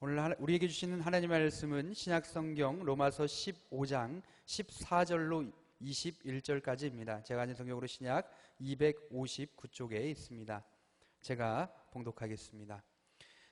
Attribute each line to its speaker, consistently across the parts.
Speaker 1: 오늘 우리에게 주시는 하나님의 말씀은 신약성경 로마서 15장 14절로 21절까지입니다. 제가 가진 성경으로 신약 259쪽에 있습니다. 제가 봉독하겠습니다.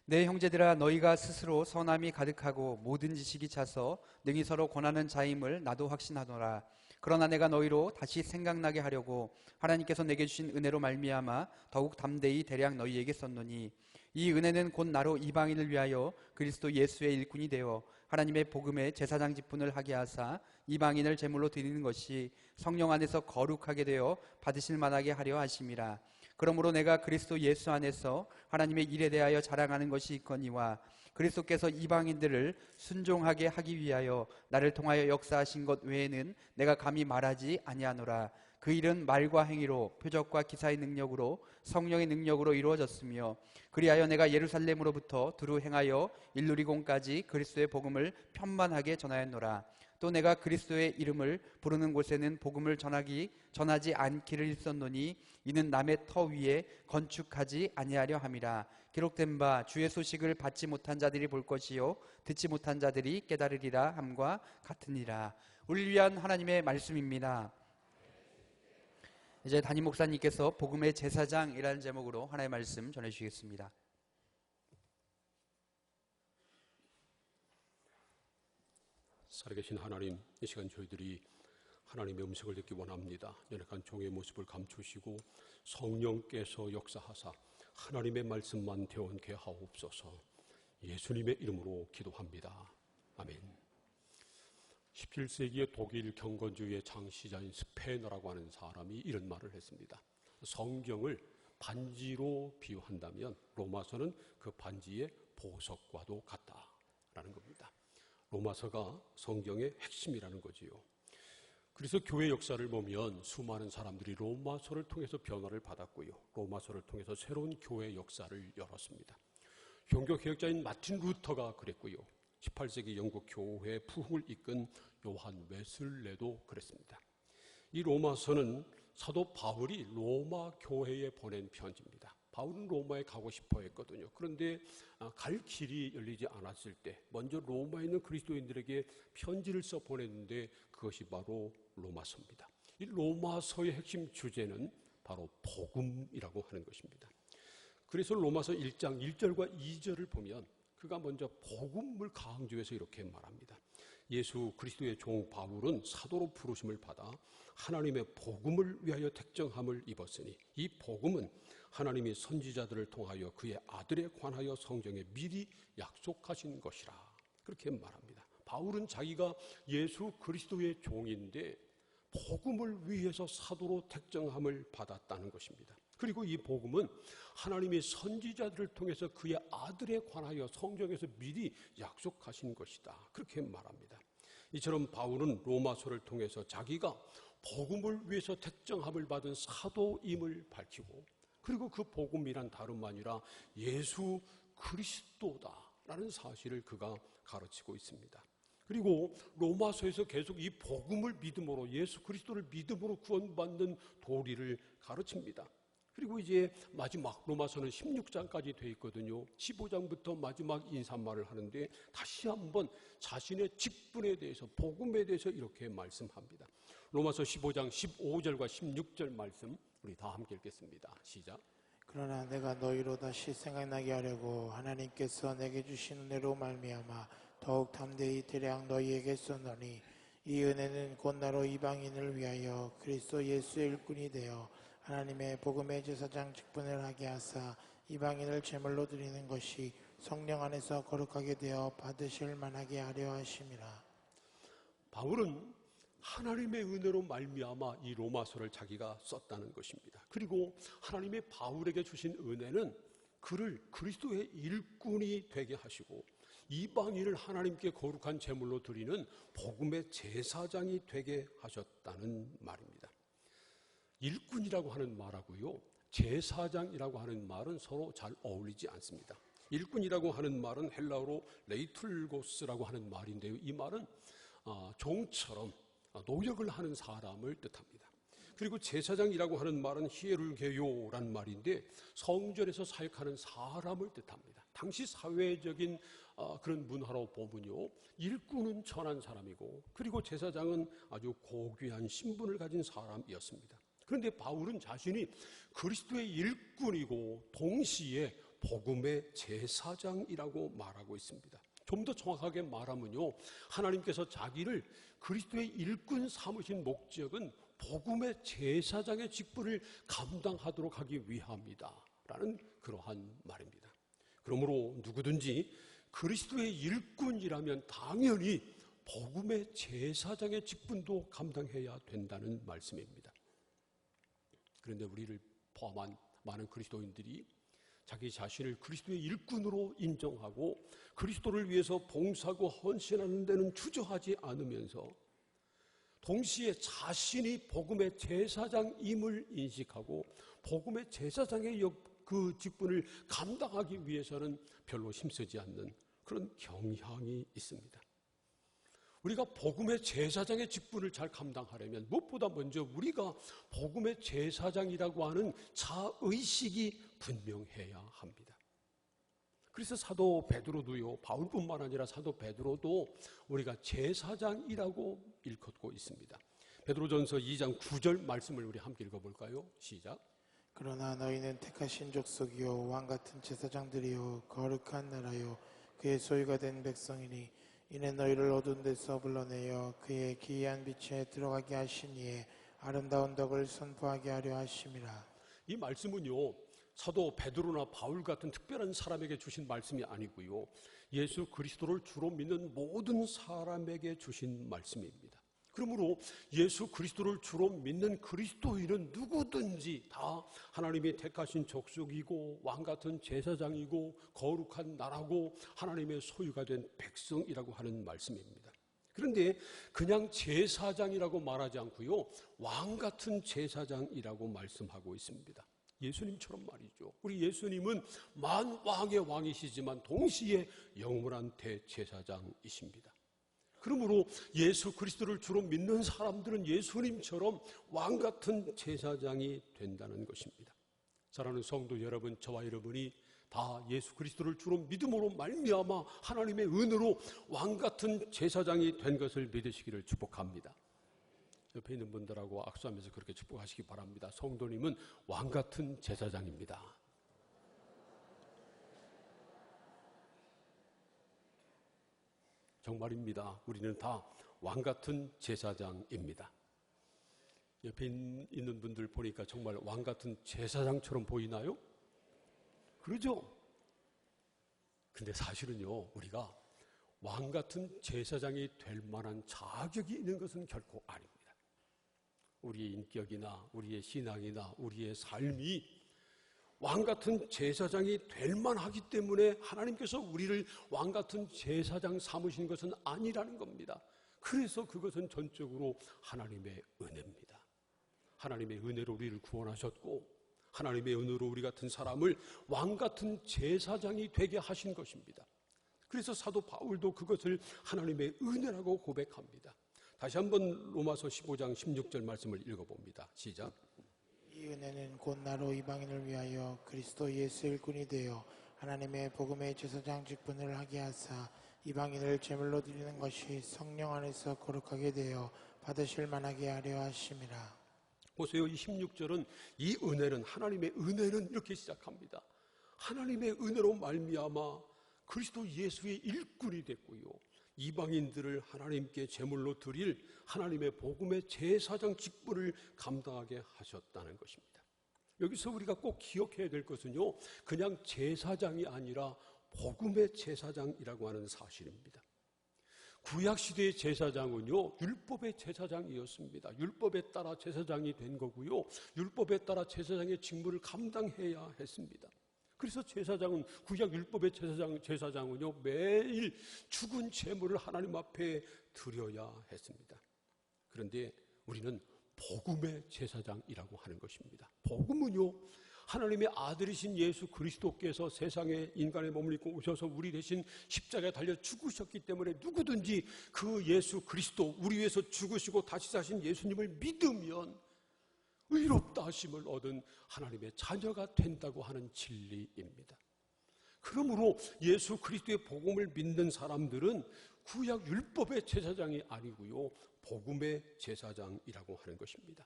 Speaker 1: 내 형제들아, 너희가 스스로 선함이 가득하고 모든 지식이 차서 능히 서로 권하는 자임을 나도 확신하노라. 그러나 내가 너희로 다시 생각나게 하려고 하나님께서 내게 주신 은혜로 말미암아 더욱 담대히 대략 너희에게 썼노니, 이 은혜는 곧 나로 이방인을 위하여 그리스도 예수의 일꾼이 되어 하나님의 복음의 제사장 직분을 하게 하사 이방인을 제물로 드리는 것이 성령 안에서 거룩하게 되어 받으실 만하게 하려 하심이라. 그러므로 내가 그리스도 예수 안에서 하나님의 일에 대하여 자랑하는 것이 있거니와, 그리스도께서 이방인들을 순종하게 하기 위하여 나를 통하여 역사하신 것 외에는 내가 감히 말하지 아니하노라. 그 일은 말과 행위로, 표적과 기사의 능력으로, 성령의 능력으로 이루어졌으며, 그리하여 내가 예루살렘으로부터 두루 행하여 일루리공까지 그리스도의 복음을 편만하게 전하였노라. 또 내가 그리스도의 이름을 부르는 곳에는 복음을 전하지 않기를 일썼노니, 이는 남의 터 위에 건축하지 아니하려 함이라. 기록된 바 주의 소식을 받지 못한 자들이 볼 것이요 듣지 못한 자들이 깨달으리라 함과 같으니라. 우리를 위한 하나님의 말씀입니다. 이제 담임 목사님께서 복음의 제사장이라는 제목으로 하나님의 말씀 전해주시겠습니다.
Speaker 2: 살아계신 하나님, 이 시간 저희들이 하나님의 음성을 듣기 원합니다. 연약한 종의 모습을 감추시고 성령께서 역사하사 하나님의 말씀만 대원케 하옵소서. 예수님의 이름으로 기도합니다. 아멘. 17세기의 독일 경건주의의 창시자인 스페너라고 하는 사람이 이런 말을 했습니다. 성경을 반지로 비유한다면 로마서는 그 반지의 보석과도 같다라는 겁니다. 로마서가 성경의 핵심이라는 거지요. 그래서 교회 역사를 보면 수많은 사람들이 로마서를 통해서 변화를 받았고요, 로마서를 통해서 새로운 교회 역사를 열었습니다. 종교개혁자인 마틴 루터가 그랬고요, 18세기 영국 교회 부흥을 이끈 요한 웨슬레도 그랬습니다. 이 로마서는 사도 바울이 로마 교회에 보낸 편지입니다. 바울은 로마에 가고 싶어 했거든요. 그런데 갈 길이 열리지 않았을 때 먼저 로마에 있는 그리스도인들에게 편지를 써 보냈는데, 그것이 바로 로마서입니다. 이 로마서의 핵심 주제는 바로 복음이라고 하는 것입니다. 그래서 로마서 1장 1절과 2절을 보면 그가 먼저 복음을 강조해서 이렇게 말합니다. 예수 그리스도의 종 바울은 사도로 부르심을 받아 하나님의 복음을 위하여 택정함을 입었으니, 이 복음은 하나님이 선지자들을 통하여 그의 아들에 관하여 성경에 미리 약속하신 것이라. 그렇게 말합니다. 바울은 자기가 예수 그리스도의 종인데 복음을 위해서 사도로 택정함을 받았다는 것입니다. 그리고 이 복음은 하나님의 선지자들을 통해서 그의 아들에 관하여 성경에서 미리 약속하신 것이다. 그렇게 말합니다. 이처럼 바울은 로마서를 통해서 자기가 복음을 위해서 택정함을 받은 사도임을 밝히고, 그리고 그 복음이란 다름 아니라 예수 그리스도다라는 사실을 그가 가르치고 있습니다. 그리고 로마서에서 계속 이 복음을 믿음으로, 예수 그리스도를 믿음으로 구원받는 도리를 가르칩니다. 그리고 이제 마지막 로마서는 16장까지 되어 있거든요. 15장부터 마지막 인사말을 하는데 다시 한번 자신의 직분에 대해서, 복음에 대해서 이렇게 말씀합니다. 로마서 15장 15절과 16절 말씀 우리 다 함께 읽겠습니다. 시작.
Speaker 3: 그러나 내가 너희로 다시 생각나게 하려고 하나님께서 내게 주신 은혜로 말미암아 더욱 담대히 대략 너희에게 썼노니, 이 은혜는 곧 나로 이방인을 위하여 그리스도 예수의 일꾼이 되어 하나님의 복음의 제사장 직분을 하게 하사 이방인을 제물로 드리는 것이 성령 안에서 거룩하게 되어 받으실 만하게 하려 하심이라.
Speaker 2: 바울은 하나님의 은혜로 말미암아 이 로마서를 자기가 썼다는 것입니다. 그리고 하나님의 바울에게 주신 은혜는 그를 그리스도의 일꾼이 되게 하시고 이방인을 하나님께 거룩한 제물로 드리는 복음의 제사장이 되게 하셨다는 말입니다. 일꾼이라고 하는 말하고요, 제사장이라고 하는 말은 서로 잘 어울리지 않습니다. 일꾼이라고 하는 말은 헬라어로 레이툴고스라고 하는 말인데요, 이 말은 종처럼 노역을 하는 사람을 뜻합니다. 그리고 제사장이라고 하는 말은 히에룰게요란 말인데 성전에서 사역하는 사람을 뜻합니다. 당시 사회적인 그런 문화로 보면요, 일꾼은 천한 사람이고 그리고 제사장은 아주 고귀한 신분을 가진 사람이었습니다. 그런데 바울은 자신이 그리스도의 일꾼이고 동시에 복음의 제사장이라고 말하고 있습니다. 좀 더 정확하게 말하면요, 하나님께서 자기를 그리스도의 일꾼 삼으신 목적은 복음의 제사장의 직분을 감당하도록 하기 위함이다 라는 그러한 말입니다. 그러므로 누구든지 그리스도의 일꾼이라면 당연히 복음의 제사장의 직분도 감당해야 된다는 말씀입니다. 그런데 우리를 포함한 많은 그리스도인들이 자기 자신을 그리스도의 일꾼으로 인정하고 그리스도를 위해서 봉사하고 헌신하는 데는 주저하지 않으면서 동시에 자신이 복음의 제사장임을 인식하고 복음의 제사장의 그 직분을 감당하기 위해서는 별로 힘쓰지 않는 그런 경향이 있습니다. 우리가 복음의 제사장의 직분을 잘 감당하려면 무엇보다 먼저 우리가 복음의 제사장이라고 하는 자의식이 분명해야 합니다. 그래서 사도 베드로도요, 바울뿐만 아니라 사도 베드로도 우리가 제사장이라고 일컫고 있습니다. 베드로전서 2장 9절 말씀을 우리 함께 읽어볼까요? 시작.
Speaker 3: 그러나 너희는 택하신 족속이요 왕같은 제사장들이요 거룩한 나라요 그의 소유가 된 백성이니 이는 너희를 어두운 데서 불러내어 그의 기이한 빛에 들어가게 하신 이의 아름다운 덕을 선포하게 하려 하심이라.
Speaker 2: 이 말씀은요, 사도 베드로나 바울 같은 특별한 사람에게 주신 말씀이 아니고요, 예수 그리스도를 주로 믿는 모든 사람에게 주신 말씀입니다. 그러므로 예수 그리스도를 주로 믿는 그리스도인은 누구든지 다 하나님이 택하신 족속이고 왕같은 제사장이고 거룩한 나라고 하나님의 소유가 된 백성이라고 하는 말씀입니다. 그런데 그냥 제사장이라고 말하지 않고요, 왕같은 제사장이라고 말씀하고 있습니다. 예수님처럼 말이죠. 우리 예수님은 만왕의 왕이시지만 동시에 영원한 대제사장이십니다. 그러므로 예수 그리스도를 주로 믿는 사람들은 예수님처럼 왕같은 제사장이 된다는 것입니다. 사랑하는 성도 여러분, 저와 여러분이 다 예수 그리스도를 주로 믿음으로 말미암아 하나님의 은혜로 왕같은 제사장이 된 것을 믿으시기를 축복합니다. 옆에 있는 분들하고 악수하면서 그렇게 축복하시기 바랍니다. 성도님은 왕같은 제사장입니다. 정말입니다. 우리는 다 왕같은 제사장입니다. 옆에 있는 분들 보니까 정말 왕같은 제사장처럼 보이나요? 그러죠? 근데 사실은요, 우리가 왕같은 제사장이 될 만한 자격이 있는 것은 결코 아닙니다. 우리의 인격이나 우리의 신앙이나 우리의 삶이 왕같은 제사장이 될 만하기 때문에 하나님께서 우리를 왕같은 제사장 삼으신 것은 아니라는 겁니다. 그래서 그것은 전적으로 하나님의 은혜입니다. 하나님의 은혜로 우리를 구원하셨고 하나님의 은혜로 우리 같은 사람을 왕같은 제사장이 되게 하신 것입니다. 그래서 사도 바울도 그것을 하나님의 은혜라고 고백합니다. 다시 한번 로마서 15장 16절 말씀을 읽어봅니다. 시작.
Speaker 3: 이 은혜는 곧 나로 이방인을 위하여 그리스도 예수 일꾼이 되어 하나님의 복음의 제사장 직분을 하게 하사 이방인을 제물로 드리는 것이 성령 안에서 거룩하게 되어 받으실 만하게 하려 하심이라.
Speaker 2: 보세요. 이 16절은 이 은혜는, 하나님의 은혜는 이렇게 시작합니다. 하나님의 은혜로 말미암아 그리스도 예수의 일꾼이 됐고요, 이방인들을 하나님께 제물로 드릴 하나님의 복음의 제사장 직분을 감당하게 하셨다는 것입니다. 여기서 우리가 꼭 기억해야 될 것은요, 그냥 제사장이 아니라 복음의 제사장이라고 하는 사실입니다. 구약시대의 제사장은요, 율법의 제사장이었습니다. 율법에 따라 제사장이 된 거고요, 율법에 따라 제사장의 직무를 감당해야 했습니다. 그래서 제사장은, 구약 율법의 제사장은요, 매일 죽은 제물을 하나님 앞에 드려야 했습니다. 그런데 우리는 복음의 제사장이라고 하는 것입니다. 복음은요, 하나님의 아들이신 예수 그리스도께서 세상에 인간의 몸을 입고 오셔서 우리 대신 십자가에 달려 죽으셨기 때문에 누구든지 그 예수 그리스도, 우리 위해서 죽으시고 다시 사신 예수님을 믿으면 의롭다 하심을 얻은 하나님의 자녀가 된다고 하는 진리입니다. 그러므로 예수 그리스도의 복음을 믿는 사람들은 구약 율법의 제사장이 아니고요, 복음의 제사장이라고 하는 것입니다.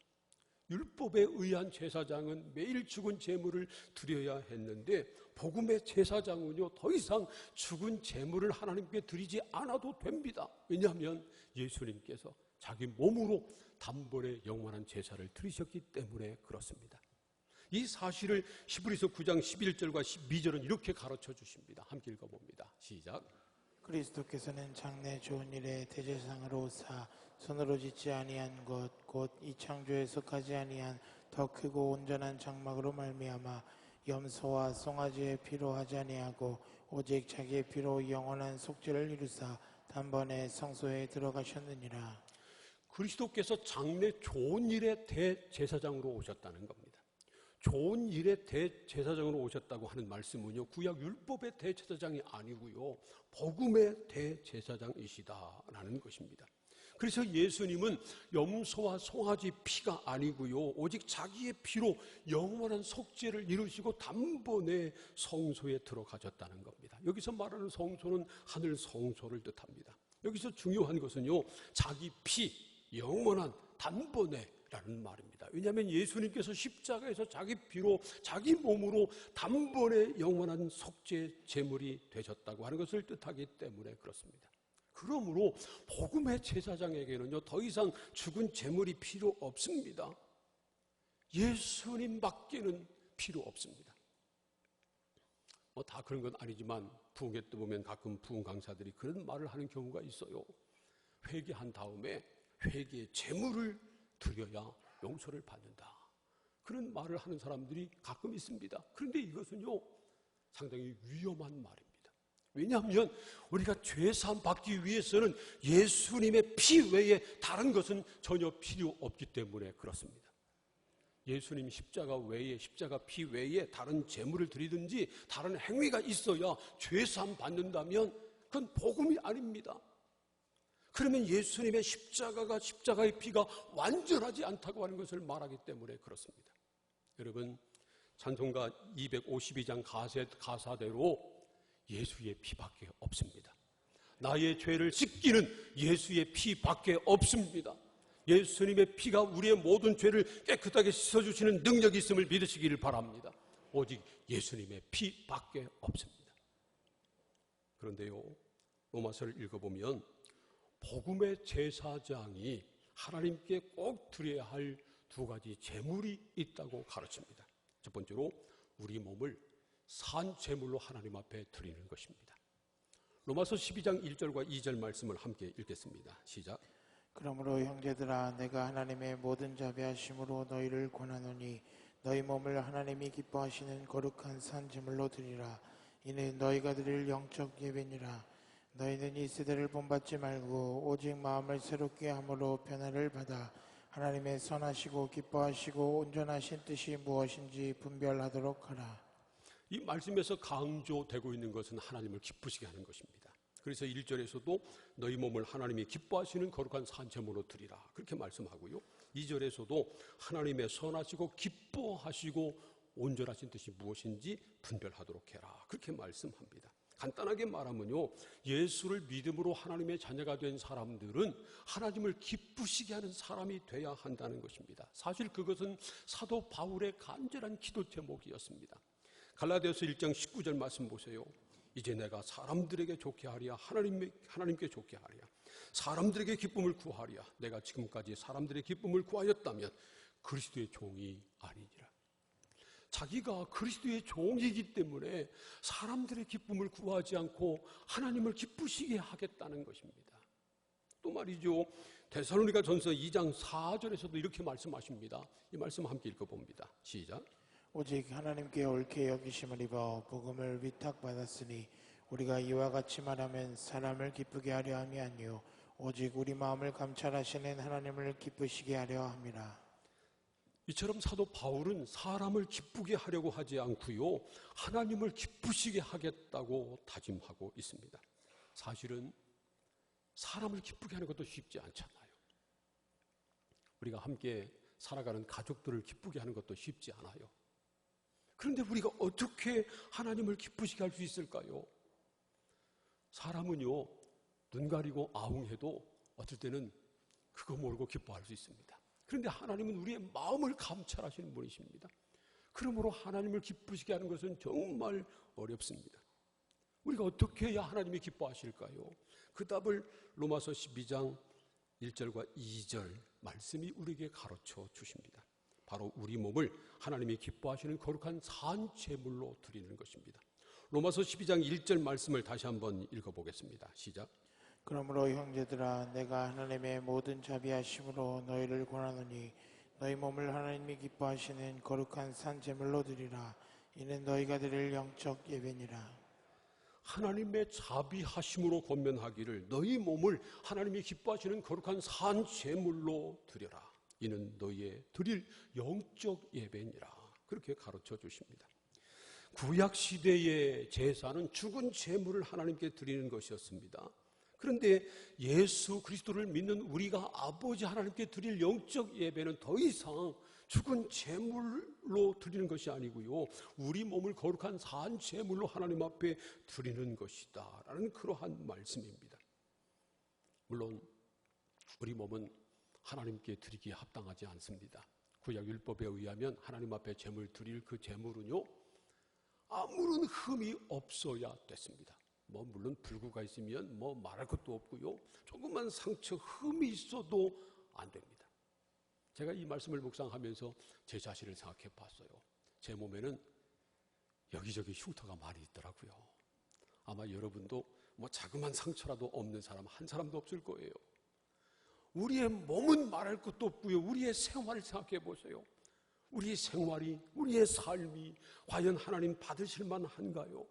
Speaker 2: 율법에 의한 제사장은 매일 죽은 제물을 드려야 했는데, 복음의 제사장은요, 더 이상 죽은 제물을 하나님께 드리지 않아도 됩니다. 왜냐하면 예수님께서 자기 몸으로 단번에 영원한 제사를 드리셨기 때문에 그렇습니다. 이 사실을 히브리서 9장 11절과 12절은 이렇게 가르쳐 주십니다. 함께 읽어봅니다. 시작.
Speaker 3: 그리스도께서는 장래 좋은 일에 대제사장으로 오사 손으로 짓지 아니한 것 곧 이 창조에 속하지 아니한 더 크고 온전한 장막으로 말미암아 염소와 송아지의 피로 하지 아니하고 오직 자기의 피로 영원한 속죄를 이루사 단번에 성소에 들어가셨느니라.
Speaker 2: 그리스도께서 장래 좋은 일의 대제사장으로 오셨다는 겁니다. 좋은 일의 대제사장으로 오셨다고 하는 말씀은요, 구약 율법의 대제사장이 아니고요, 복음의 대제사장이시다라는 것입니다. 그래서 예수님은 염소와 송아지 피가 아니고요, 오직 자기의 피로 영원한 속죄를 이루시고 단번에 성소에 들어가셨다는 겁니다. 여기서 말하는 성소는 하늘 성소를 뜻합니다. 여기서 중요한 것은요, 자기 피, 영원한 단번에라는 말입니다. 왜냐하면 예수님께서 십자가에서 자기 피로, 자기 몸으로 단번에 영원한 속죄 제물이 되셨다고 하는 것을 뜻하기 때문에 그렇습니다. 그러므로 복음의 제사장에게는요, 더 이상 죽은 제물이 필요 없습니다. 예수님밖에는 필요 없습니다. 다 그런 건 아니지만 부흥회 때 보면 가끔 부흥 강사들이 그런 말을 하는 경우가 있어요. 회개한 다음에 회개의 제물을 드려야 용서를 받는다, 그런 말을 하는 사람들이 가끔 있습니다. 그런데 이것은요, 상당히 위험한 말입니다. 왜냐하면 우리가 죄사함 받기 위해서는 예수님의 피 외에 다른 것은 전혀 필요 없기 때문에 그렇습니다. 예수님 십자가 외에, 십자가 피 외에 다른 제물을 드리든지 다른 행위가 있어야 죄사함 받는다면 그건 복음이 아닙니다. 그러면 예수님의 십자가의 피가 완전하지 않다고 하는 것을 말하기 때문에 그렇습니다. 여러분, 찬송가 252장 가사대로 예수의 피밖에 없습니다. 나의 죄를 씻기는 예수의 피밖에 없습니다. 예수님의 피가 우리의 모든 죄를 깨끗하게 씻어주시는 능력이 있음을 믿으시기를 바랍니다. 오직 예수님의 피밖에 없습니다. 그런데요, 로마서를 읽어보면 복음의 제사장이 하나님께 꼭 드려야 할 두 가지 제물이 있다고 가르칩니다. 첫 번째로 우리 몸을 산 제물로 하나님 앞에 드리는 것입니다. 로마서 12장 1절과 2절 말씀을 함께 읽겠습니다. 시작.
Speaker 3: 그러므로 형제들아, 내가 하나님의 모든 자비하심으로 너희를 권하노니 너희 몸을 하나님이 기뻐하시는 거룩한 산 제물로 드리라. 이는 너희가 드릴 영적 예배니라. 너희는 이 세대를 본받지 말고 오직 마음을 새롭게 함으로 변화를 받아 하나님의 선하시고 기뻐하시고 온전하신 뜻이 무엇인지 분별하도록 하라.
Speaker 2: 이 말씀에서 강조되고 있는 것은 하나님을 기쁘시게 하는 것입니다. 그래서 1절에서도 너희 몸을 하나님이 기뻐하시는 거룩한 산제물로 드리라, 그렇게 말씀하고요, 2절에서도 하나님의 선하시고 기뻐하시고 온전하신 뜻이 무엇인지 분별하도록 해라, 그렇게 말씀합니다. 간단하게 말하면요, 예수를 믿음으로 하나님의 자녀가 된 사람들은 하나님을 기쁘시게 하는 사람이 돼야 한다는 것입니다. 사실 그것은 사도 바울의 간절한 기도 제목이었습니다. 갈라디아서 1장 19절 말씀 보세요. 이제 내가 사람들에게 좋게 하랴 하나님께 좋게 하랴 사람들에게 기쁨을 구하랴. 내가 지금까지 사람들의 기쁨을 구하였다면 그리스도의 종이 아니니라. 자기가 그리스도의 종이기 때문에 사람들의 기쁨을 구하지 않고 하나님을 기쁘시게 하겠다는 것입니다. 또 말이죠, 데살로니가 전서 2장 4절에서도 이렇게 말씀하십니다. 이 말씀 함께 읽어봅니다. 시작.
Speaker 3: 오직 하나님께 옳게 여기심을 입어 복음을 위탁받았으니 우리가 이와 같이 말하면 사람을 기쁘게 하려 함이 아니요 오직 우리 마음을 감찰하시는 하나님을 기쁘시게 하려 함이라.
Speaker 2: 이처럼 사도 바울은 사람을 기쁘게 하려고 하지 않고요, 하나님을 기쁘시게 하겠다고 다짐하고 있습니다. 사실은 사람을 기쁘게 하는 것도 쉽지 않잖아요. 우리가 함께 살아가는 가족들을 기쁘게 하는 것도 쉽지 않아요. 그런데 우리가 어떻게 하나님을 기쁘시게 할 수 있을까요? 사람은요, 눈 가리고 아웅해도 어떨 때는 그거 모르고 기뻐할 수 있습니다. 그런데 하나님은 우리의 마음을 감찰하시는 분이십니다. 그러므로 하나님을 기쁘시게 하는 것은 정말 어렵습니다. 우리가 어떻게 해야 하나님이 기뻐하실까요? 그 답을 로마서 12장 1절과 2절 말씀이 우리에게 가르쳐 주십니다. 바로 우리 몸을 하나님이 기뻐하시는 거룩한 산제물로 드리는 것입니다. 로마서 12장 1절 말씀을 다시 한번 읽어보겠습니다. 시작.
Speaker 3: 그러므로 형제들아 내가 하나님의 모든 자비하심으로 너희를 권하노니 너희 몸을 하나님이 기뻐하시는 거룩한 산제물로 드리라. 이는 너희가 드릴 영적 예배니라.
Speaker 2: 하나님의 자비하심으로 권면하기를 너희 몸을 하나님이 기뻐하시는 거룩한 산제물로 드려라. 이는 너희의 드릴 영적 예배니라. 그렇게 가르쳐 주십니다. 구약시대의 제사는 죽은 제물을 하나님께 드리는 것이었습니다. 그런데 예수 그리스도를 믿는 우리가 아버지 하나님께 드릴 영적 예배는 더 이상 죽은 제물로 드리는 것이 아니고요, 우리 몸을 거룩한 산 제물로 하나님 앞에 드리는 것이다 라는 그러한 말씀입니다. 물론 우리 몸은 하나님께 드리기에 합당하지 않습니다. 구약 율법에 의하면 하나님 앞에 제물 드릴 그 제물은요, 아무런 흠이 없어야 됐습니다. 물론 불구가 있으면 말할 것도 없고요, 조금만 상처 흠이 있어도 안 됩니다. 제가 이 말씀을 묵상하면서 제 자신을 생각해 봤어요. 제 몸에는 여기저기 흉터가 많이 있더라고요. 아마 여러분도 자그만 상처라도 없는 사람 한 사람도 없을 거예요. 우리의 몸은 말할 것도 없고요, 우리의 생활을 생각해 보세요. 우리의 생활이, 우리의 삶이 과연 하나님 받으실 만한가요?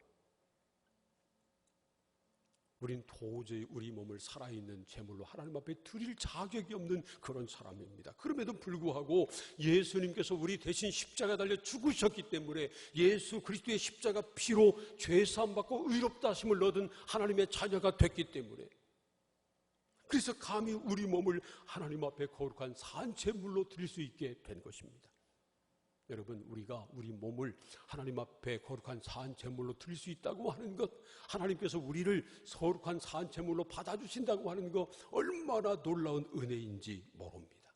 Speaker 2: 우린 도저히 우리 몸을 살아있는 제물로 하나님 앞에 드릴 자격이 없는 그런 사람입니다. 그럼에도 불구하고 예수님께서 우리 대신 십자가 달려 죽으셨기 때문에 예수 그리스도의 십자가 피로 죄사함 받고 의롭다 하심을 얻은 하나님의 자녀가 됐기 때문에, 그래서 감히 우리 몸을 하나님 앞에 거룩한 산제물로 드릴 수 있게 된 것입니다. 여러분, 우리가 우리 몸을 하나님 앞에 거룩한 산제물로 드릴 수 있다고 하는 것, 하나님께서 우리를 거룩한 산제물로 받아주신다고 하는 것, 얼마나 놀라운 은혜인지 모릅니다.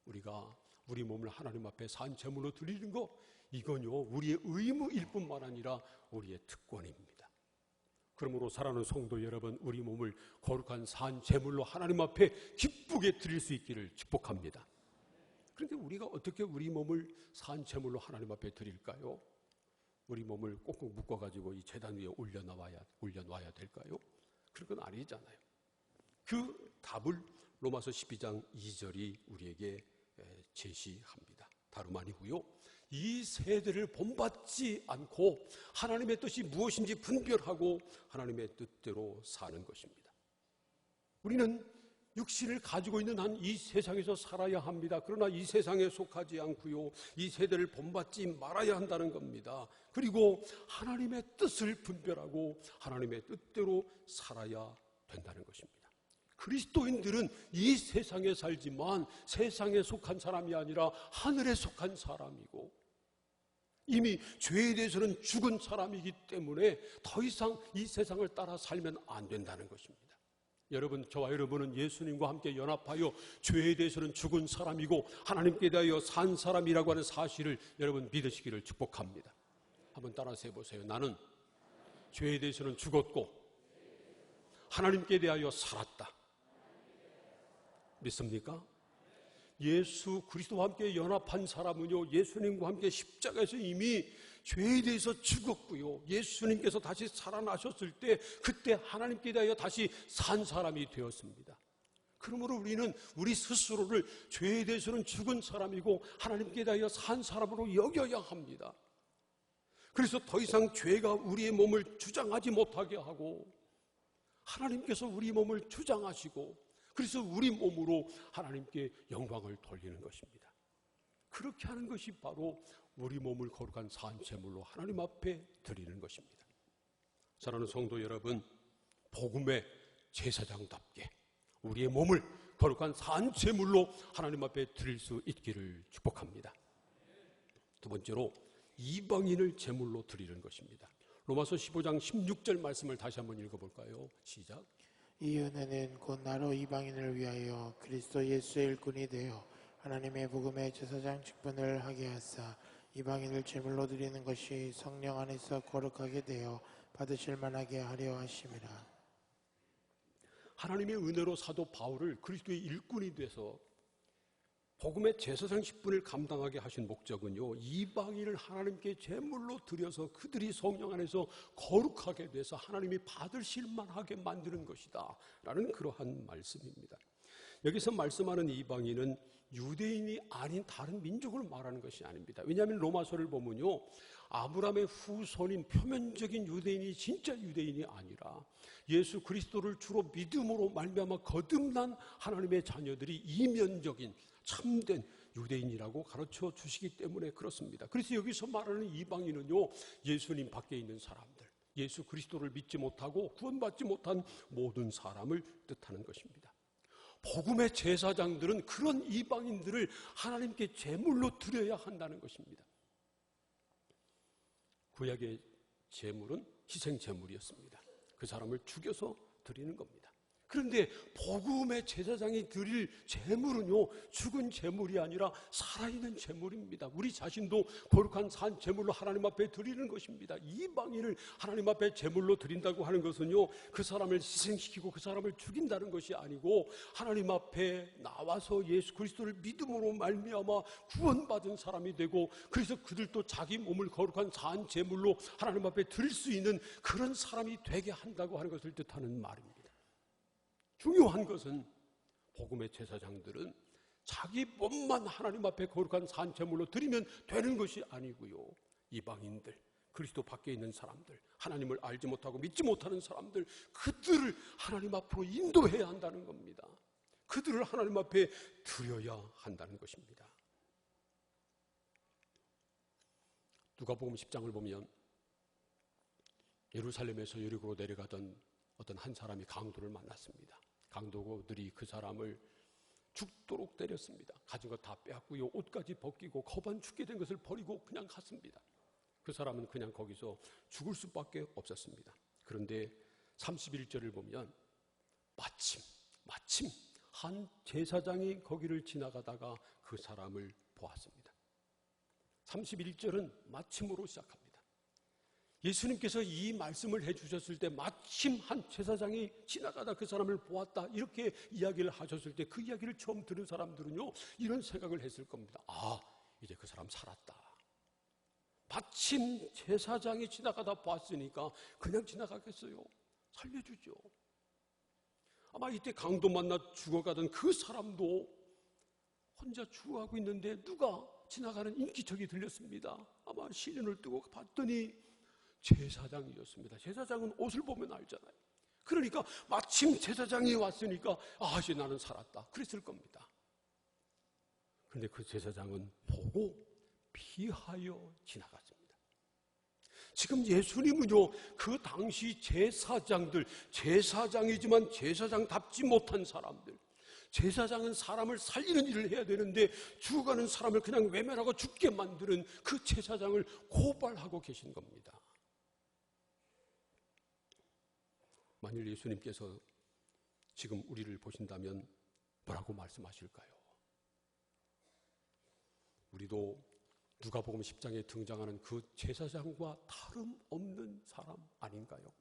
Speaker 2: 우리가 우리 몸을 하나님 앞에 산제물로 드리는 것, 이건요 우리의 의무일 뿐만 아니라 우리의 특권입니다. 그러므로 사랑하는 성도 여러분, 우리 몸을 거룩한 산제물로 하나님 앞에 기쁘게 드릴 수 있기를 축복합니다. 그런데 우리가 어떻게 우리 몸을 산제물로 하나님 앞에 드릴까요? 우리 몸을 꼭꼭 묶어가지고 이 제단 위에 올려놔야 될까요? 그런 건 아니잖아요. 그 답을 로마서 12장 2절이 우리에게 제시합니다. 다름 아니고요, 이 세대를 본받지 않고 하나님의 뜻이 무엇인지 분별하고 하나님의 뜻대로 사는 것입니다. 우리는 육신을 가지고 있는 한 이 세상에서 살아야 합니다. 그러나 이 세상에 속하지 않고요, 이 세대를 본받지 말아야 한다는 겁니다. 그리고 하나님의 뜻을 분별하고 하나님의 뜻대로 살아야 된다는 것입니다. 그리스도인들은 이 세상에 살지만 세상에 속한 사람이 아니라 하늘에 속한 사람이고, 이미 죄에 대해서는 죽은 사람이기 때문에 더 이상 이 세상을 따라 살면 안 된다는 것입니다. 여러분, 저와 여러분은 예수님과 함께 연합하여 죄에 대해서는 죽은 사람이고 하나님께 대하여 산 사람이라고 하는 사실을 여러분 믿으시기를 축복합니다. 한번 따라서 해보세요. 나는 죄에 대해서는 죽었고 하나님께 대하여 살았다. 믿습니까? 예수 그리스도와 함께 연합한 사람은요, 예수님과 함께 십자가에서 이미 죄에 대해서 죽었고요, 예수님께서 다시 살아나셨을 때 그때 하나님께 대하여 다시 산 사람이 되었습니다. 그러므로 우리는 우리 스스로를 죄에 대해서는 죽은 사람이고 하나님께 대하여 산 사람으로 여겨야 합니다. 그래서 더 이상 죄가 우리의 몸을 주장하지 못하게 하고 하나님께서 우리 몸을 주장하시고, 그래서 우리 몸으로 하나님께 영광을 돌리는 것입니다. 그렇게 하는 것이 바로 우리 몸을 거룩한 산제물로 하나님 앞에 드리는 것입니다. 사랑하는 성도 여러분, 복음의 제사장답게 우리의 몸을 거룩한 산제물로 하나님 앞에 드릴 수 있기를 축복합니다. 두 번째로 이방인을 제물로 드리는 것입니다. 로마서 15장 16절 말씀을 다시 한번 읽어볼까요? 시작.
Speaker 3: 이 은혜는 곧 나로 이방인을 위하여 그리스도 예수의 일꾼이 되어 하나님의 복음의 제사장 직분을 하게 하사 이방인을 제물로 드리는 것이 성령 안에서 거룩하게 되어 받으실 만하게 하려 하심이라.
Speaker 2: 하나님의 은혜로 사도 바울을 그리스도의 일꾼이 돼서 복음의 제사장 직분을 감당하게 하신 목적은요, 이방인을 하나님께 제물로 드려서 그들이 성령 안에서 거룩하게 돼서 하나님이 받으실 만하게 만드는 것이다 라는 그러한 말씀입니다. 여기서 말씀하는 이방인은 유대인이 아닌 다른 민족을 말하는 것이 아닙니다. 왜냐하면 로마서를 보면요, 아브라함의 후손인 표면적인 유대인이 진짜 유대인이 아니라 예수 그리스도를 주로 믿음으로 말미암아 거듭난 하나님의 자녀들이 이면적인 참된 유대인이라고 가르쳐 주시기 때문에 그렇습니다. 그래서 여기서 말하는 이방인은요, 예수님 밖에 있는 사람들, 예수 그리스도를 믿지 못하고 구원받지 못한 모든 사람을 뜻하는 것입니다. 복음의 제사장들은 그런 이방인들을 하나님께 제물로 드려야 한다는 것입니다. 구약의 제물은 희생 제물이었습니다. 그 사람을 죽여서 드리는 겁니다. 그런데 복음의 제사장이 드릴 제물은요, 죽은 제물이 아니라 살아있는 제물입니다. 우리 자신도 거룩한 산 제물로 하나님 앞에 드리는 것입니다. 이방인을 하나님 앞에 제물로 드린다고 하는 것은요, 그 사람을 희생시키고 그 사람을 죽인다는 것이 아니고 하나님 앞에 나와서 예수 그리스도를 믿음으로 말미암아 구원받은 사람이 되고, 그래서 그들도 자기 몸을 거룩한 산 제물로 하나님 앞에 드릴 수 있는 그런 사람이 되게 한다고 하는 것을 뜻하는 말입니다. 중요한 것은 복음의 제사장들은 자기 몸만 하나님 앞에 거룩한 산 제물로 드리면 되는 것이 아니고요, 이방인들, 그리스도 밖에 있는 사람들, 하나님을 알지 못하고 믿지 못하는 사람들, 그들을 하나님 앞으로 인도해야 한다는 겁니다. 그들을 하나님 앞에 드려야 한다는 것입니다. 누가복음 10장을 보면 예루살렘에서 여리고로 내려가던 어떤 한 사람이 강도를 만났습니다. 강도들이 그 사람을 죽도록 때렸습니다. 가진 것 다 빼앗고요, 옷까지 벗기고 거반 죽게 된 것을 버리고 그냥 갔습니다. 그 사람은 그냥 거기서 죽을 수밖에 없었습니다. 그런데 31절을 보면 마침 한 제사장이 거기를 지나가다가 그 사람을 보았습니다. 31절은 마침으로 시작합니다. 예수님께서 이 말씀을 해주셨을 때 마침 한 제사장이 지나가다 그 사람을 보았다, 이렇게 이야기를 하셨을 때 그 이야기를 처음 들은 사람들은요, 이런 생각을 했을 겁니다. 아, 이제 그 사람 살았다. 마침 제사장이 지나가다 봤으니까 그냥 지나가겠어요? 살려주죠. 아마 이때 강도 만나 죽어가던 그 사람도 혼자 죽어가고 있는데 누가 지나가는 인기척이 들렸습니다. 아마 시련을 뜨고 봤더니 제사장이었습니다. 제사장은 옷을 보면 알잖아요. 그러니까 마침 제사장이 왔으니까 이제 나는 살았다, 그랬을 겁니다. 그런데 그 제사장은 보고 피하여 지나갔습니다. 지금 예수님은요, 그 당시 제사장이지만 제사장답지 못한 사람들, 제사장은 사람을 살리는 일을 해야 되는데 죽어가는 사람을 그냥 외면하고 죽게 만드는 그 제사장을 고발하고 계신 겁니다. 만일 예수님께서 지금 우리를 보신다면 뭐라고 말씀하실까요? 우리도 누가복음 10장에 등장하는 그 제사장과 다름없는 사람 아닌가요?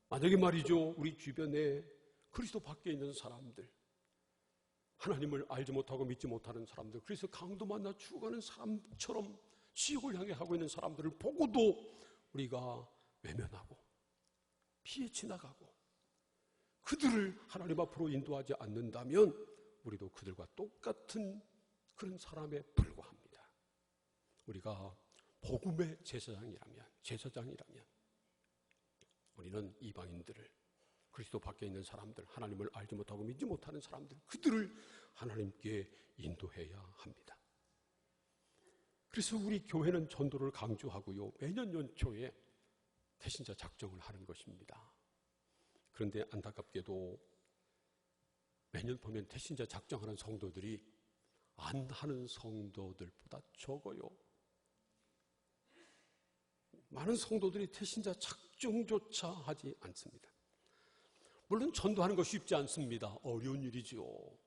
Speaker 2: 만약에 말이죠, 우리 주변에 그리스도 밖에 있는 사람들, 하나님을 알지 못하고 믿지 못하는 사람들, 그래서 강도 만나 죽어가는 사람처럼 지옥을 향해 하고 있는 사람들을 보고도 우리가 외면하고 피해 지나가고 그들을 하나님 앞으로 인도하지 않는다면 우리도 그들과 똑같은 그런 사람에 불과합니다. 우리가 복음의 제사장이라면 우리는 이방인들을, 그리스도 밖에 있는 사람들, 하나님을 알지 못하고 믿지 못하는 사람들, 그들을 하나님께 인도해야 합니다. 그래서 우리 교회는 전도를 강조하고요, 매년 연초에 태신자 작정을 하는 것입니다. 그런데 안타깝게도 매년 보면 태신자 작정하는 성도들이 안 하는 성도들보다 적어요. 많은 성도들이 태신자 작정조차 하지 않습니다. 물론 전도하는 거 쉽지 않습니다. 어려운 일이죠.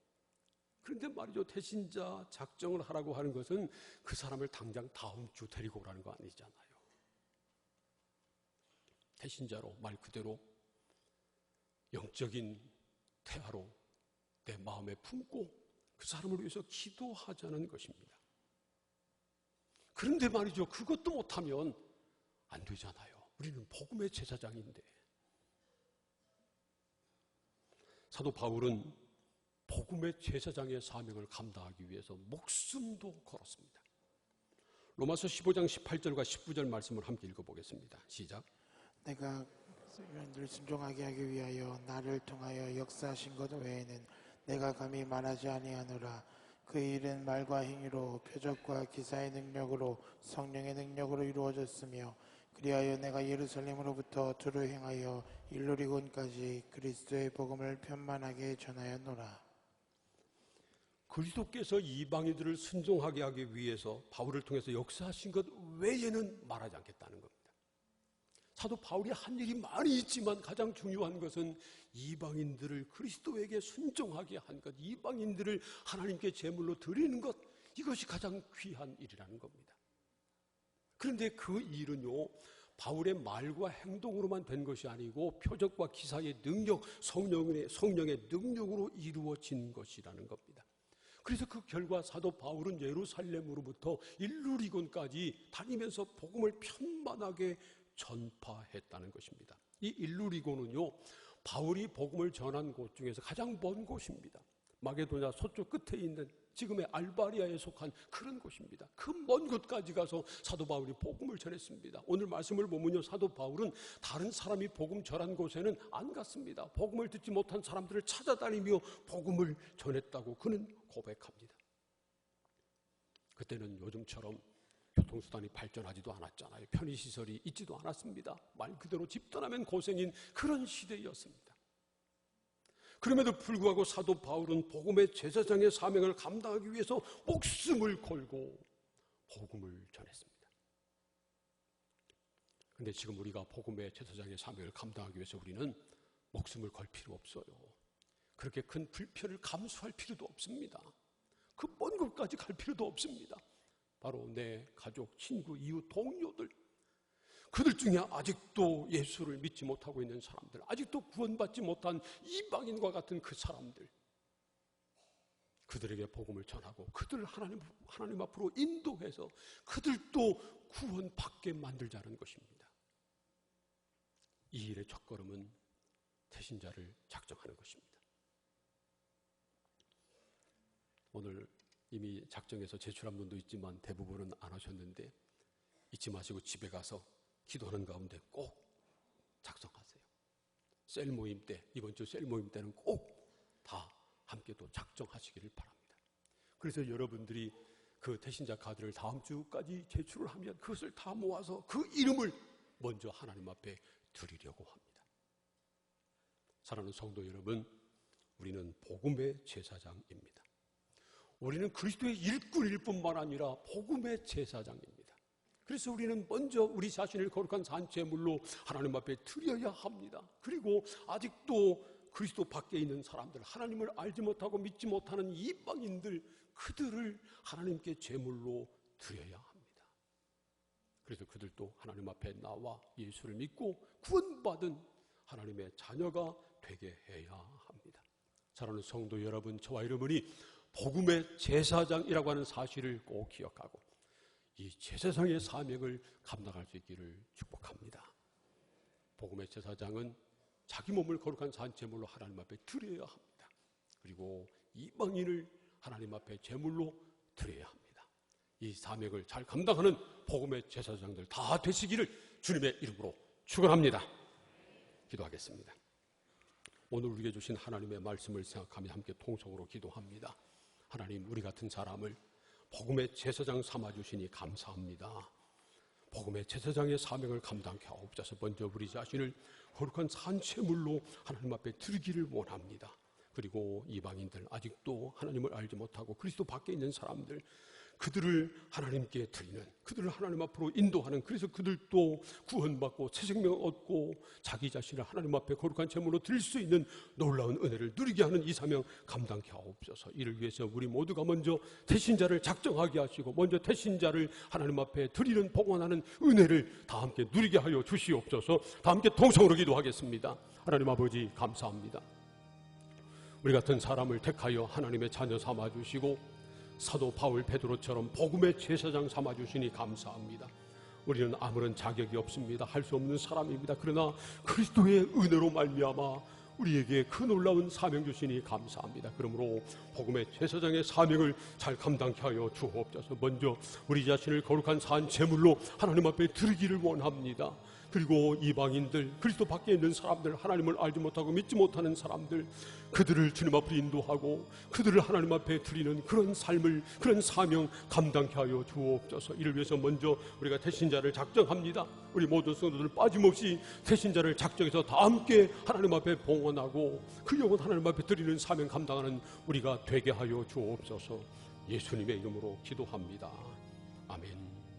Speaker 2: 그런데 말이죠, 태신자 작정을 하라고 하는 것은 그 사람을 당장 다음 주 데리고 오라는 거 아니잖아요. 태신자로 말 그대로 영적인 태아로 내 마음에 품고 그 사람을 위해서 기도하자는 것입니다. 그런데 말이죠, 그것도 못하면 안 되잖아요. 우리는 복음의 제사장인데. 사도 바울은 복음의 제사장의 사명을 감당하기 위해서 목숨도 걸었습니다. 로마서 15장 18절과 19절 말씀을 함께 읽어보겠습니다. 시작.
Speaker 3: 내가 늘 순종하게 하기 위하여 나를 통하여 역사하신 것 외에는 내가 감히 말하지 아니하노라. 그 일은 말과 행위로 표적과 기사의 능력으로 성령의 능력으로 이루어졌으며 그리하여 내가 예루살렘으로부터 두루 행하여 일루리곤까지 그리스도의 복음을 편만하게 전하였노라.
Speaker 2: 그리스도께서 이방인들을 순종하게 하기 위해서 바울을 통해서 역사하신 것 외에는 말하지 않겠다는 겁니다. 사도 바울이 한 일이 많이 있지만 가장 중요한 것은 이방인들을 그리스도에게 순종하게 한 것, 이방인들을 하나님께 제물로 드리는 것, 이것이 가장 귀한 일이라는 겁니다. 그런데 그 일은요, 바울의 말과 행동으로만 된 것이 아니고 표적과 기사의 능력, 성령의 능력으로 이루어진 것이라는 겁니다. 그래서 그 결과 사도 바울은 예루살렘으로부터 일루리곤까지 다니면서 복음을 편만하게 전파했다는 것입니다. 이 일루리곤은요, 바울이 복음을 전한 곳 중에서 가장 먼 곳입니다. 마게도냐 서쪽 끝에 있는 지금의 알바리아에 속한 그런 곳입니다. 그 먼 곳까지 가서 사도 바울이 복음을 전했습니다. 오늘 말씀을 보면요, 사도 바울은 다른 사람이 복음 전한 곳에는 안 갔습니다. 복음을 듣지 못한 사람들을 찾아다니며 복음을 전했다고 그는 고백합니다. 그때는 요즘처럼 교통수단이 발전하지도 않았잖아요. 편의시설이 있지도 않았습니다. 말 그대로 집 떠나면 고생인 그런 시대였습니다. 그럼에도 불구하고 사도 바울은 복음의 제사장의 사명을 감당하기 위해서 목숨을 걸고 복음을 전했습니다. 그런데 지금 우리가 복음의 제사장의 사명을 감당하기 위해서 우리는 목숨을 걸 필요 없어요. 그렇게 큰 불편을 감수할 필요도 없습니다. 그 먼 곳까지 갈 필요도 없습니다. 바로 내 가족, 친구, 이웃, 동료들, 그들 중에 아직도 예수를 믿지 못하고 있는 사람들, 아직도 구원받지 못한 이방인과 같은 그 사람들, 그들에게 복음을 전하고 그들을 하나님 앞으로 인도해서 그들도 구원받게 만들자는 것입니다. 이 일의 첫걸음은 태신자를 작정하는 것입니다. 오늘 이미 작정해서 제출한 분도 있지만 대부분은 안 하셨는데 잊지 마시고 집에 가서 기도하는 가운데 꼭 작성하세요. 셀 모임 때, 이번 주 셀 모임 때는 꼭 다 함께 또 작정하시기를 바랍니다. 그래서 여러분들이 그 태신자 카드를 다음 주까지 제출을 하면 그것을 다 모아서 그 이름을 먼저 하나님 앞에 드리려고 합니다. 사랑하는 성도 여러분, 우리는 복음의 제사장입니다. 우리는 그리스도의 일꾼일 뿐만 아니라 복음의 제사장입니다. 그래서 우리는 먼저 우리 자신을 거룩한 산제물로 하나님 앞에 드려야 합니다. 그리고 아직도 그리스도 밖에 있는 사람들, 하나님을 알지 못하고 믿지 못하는 이방인들, 그들을 하나님께 제물로 드려야 합니다. 그래서 그들도 하나님 앞에 나와 예수를 믿고 구원받은 하나님의 자녀가 되게 해야 합니다. 사랑하는 성도 여러분, 저와 여러분이 복음의 제사장이라고 하는 사실을 꼭 기억하고 이 제사장의 사명을 감당할 수 있기를 축복합니다. 복음의 제사장은 자기 몸을 거룩한 산제물로 하나님 앞에 드려야 합니다. 그리고 이방인을 하나님 앞에 제물로 드려야 합니다. 이 사명을 잘 감당하는 복음의 제사장들 다 되시기를 주님의 이름으로 축원합니다. 기도하겠습니다. 오늘 우리에게 주신 하나님의 말씀을 생각하며 함께 통성으로 기도합니다. 하나님, 우리 같은 사람을 복음의 제사장 삼아주시니 감사합니다. 복음의 제사장의 사명을 감당케 하옵소서. 먼저 우리 자신을 거룩한 산채물로 하나님 앞에 드리기를 원합니다. 그리고 이방인들, 아직도 하나님을 알지 못하고 그리스도 밖에 있는 사람들, 그들을 하나님께 드리는, 그들을 하나님 앞으로 인도하는, 그래서 그들도 구원받고 새 생명 얻고 자기 자신을 하나님 앞에 거룩한 제물로 드릴 수 있는 놀라운 은혜를 누리게 하는 이 사명 감당케 하옵소서. 이를 위해서 우리 모두가 먼저 태신자를 작정하게 하시고 먼저 태신자를 하나님 앞에 드리는 봉헌하는 은혜를 다 함께 누리게 하여 주시옵소서. 다 함께 동성으로 기도하겠습니다. 하나님 아버지 감사합니다. 우리 같은 사람을 택하여 하나님의 자녀 삼아주시고 사도 바울 베드로처럼 복음의 제사장 삼아주시니 감사합니다. 우리는 아무런 자격이 없습니다. 할 수 없는 사람입니다. 그러나 그리스도의 은혜로 말미암아 우리에게 그 놀라운 사명 주시니 감사합니다. 그러므로 복음의 제사장의 사명을 잘 감당케 하여 주옵소서. 먼저 우리 자신을 거룩한 산 제물로 하나님 앞에 드리기를 원합니다. 그리고 이방인들, 그리스도 밖에 있는 사람들, 하나님을 알지 못하고 믿지 못하는 사람들, 그들을 주님 앞으로 인도하고 그들을 하나님 앞에 드리는 그런 삶을, 그런 사명 감당케 하여 주옵소서. 이를 위해서 먼저 우리가 태신자를 작정합니다. 우리 모든 성도들 빠짐없이 태신자를 작정해서 다 함께 하나님 앞에 봉헌하고 그 영혼 하나님 앞에 드리는 사명 감당하는 우리가 되게 하여 주옵소서. 예수님의 이름으로 기도합니다. 아멘.